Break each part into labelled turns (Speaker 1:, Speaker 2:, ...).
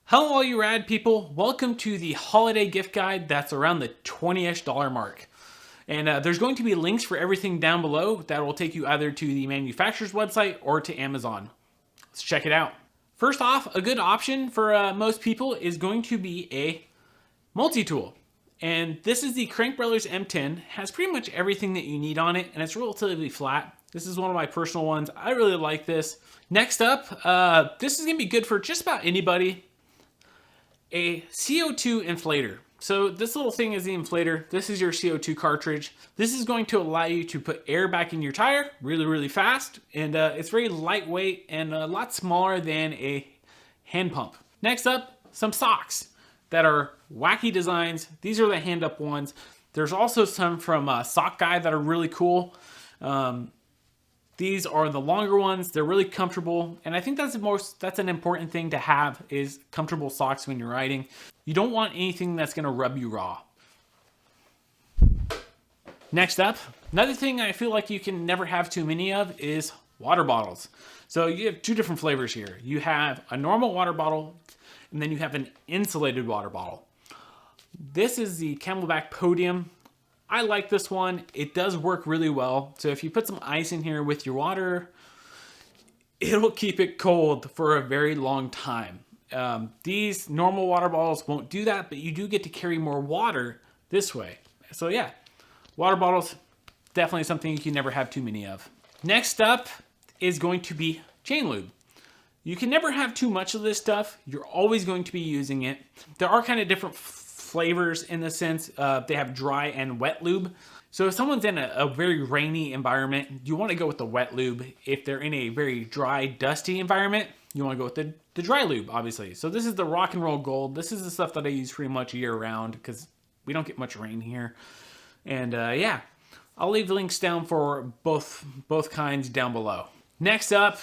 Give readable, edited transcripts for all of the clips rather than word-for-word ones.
Speaker 1: Hello all you rad people, welcome to the holiday gift guide that's around the $20-ish mark. And there's going to be links for everything down below that will take you either to the manufacturer's website or to Amazon. Let's check it out. First off, a good option for most people is going to be a multi-tool. And this is the Crankbrothers M10, has pretty much everything that you need on it, and it's relatively flat. This is one of my personal ones. I really like this. Next up, this is gonna be good for just about anybody. A CO2 inflator. So this little thing is the inflator. This is your CO2 cartridge. This is going to allow you to put air back in your tire really fast, and it's very lightweight and a lot smaller than a hand pump. Next up, some socks that are wacky designs. These are the hand up ones. There's also some from Sock Guy that are really cool. These are the longer ones. They're really comfortable, and I think that's an important thing to have, is comfortable socks when you're riding. You don't want anything that's gonna rub you raw. Next up, another thing I feel like you can never have too many of is water bottles. So you have two different flavors here. You have a normal water bottle, and then you have an insulated water bottle. This is the CamelBak Podium. I like this one. It does work really well. So if you put some ice in here with your water, it'll keep it cold for a very long time. These normal water bottles won't do that, but you do get to carry more water this way. So yeah, water bottles, definitely something you can never have too many of. Next up is going to be chain lube. You can never have too much of this stuff. You're always going to be using it. There are kind of different flavors in the sense they have dry and wet lube. So if someone's in a very rainy environment, you want to go with the wet lube. If they're in a very dry, dusty environment, you want to go with the dry lube, obviously. So this is the Rock and Roll Gold. This is the stuff that I use pretty much year round because we don't get much rain here. And yeah, I'll leave links down for both kinds down below. Next up,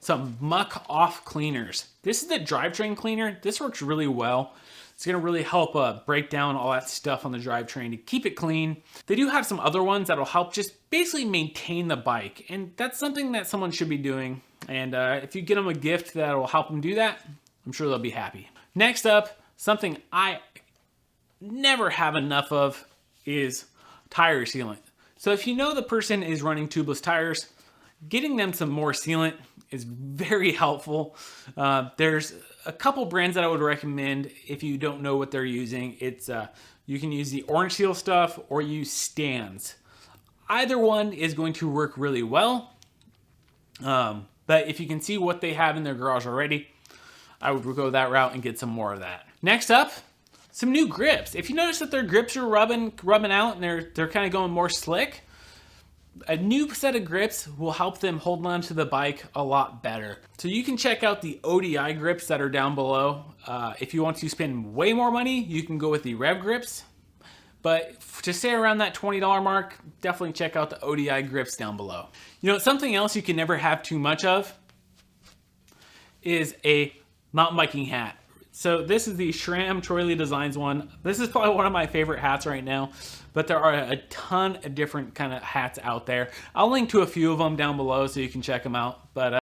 Speaker 1: some muck off cleaners. This is the Drivetrain cleaner. This works really well. It's gonna really help break down all that stuff on the drivetrain to keep it clean. They do have some other ones that'll help just basically maintain the bike, and that's something that someone should be doing. And if you get them a gift that'll help them do that, I'm sure they'll be happy. Next up, something I never have enough of is tire sealant. So if you know the person is running tubeless tires, getting them some more sealant is very helpful. There's a couple brands that I would recommend if you don't know what they're using. It's you can use the Orange Seal stuff or use Stands. Either one is going to work really well. But if you can see what they have in their garage already, I would go that route and get some more of that. Next up, some new grips. If you notice that their grips are rubbing out and they're kind of going more slick, a new set of grips will help them hold on to the bike a lot better. So you can check out the ODI grips that are down below. If you want to spend way more money, you can go with the Rev grips. But to stay around that $20 mark, definitely check out the ODI grips down below. You know, something else you can never have too much of is a mountain biking hat. So this is the SRAM Troy Designs one. This is probably one of my favorite hats right now, but there are a ton of different kind of hats out there. I'll link to a few of them down below so you can check them out. But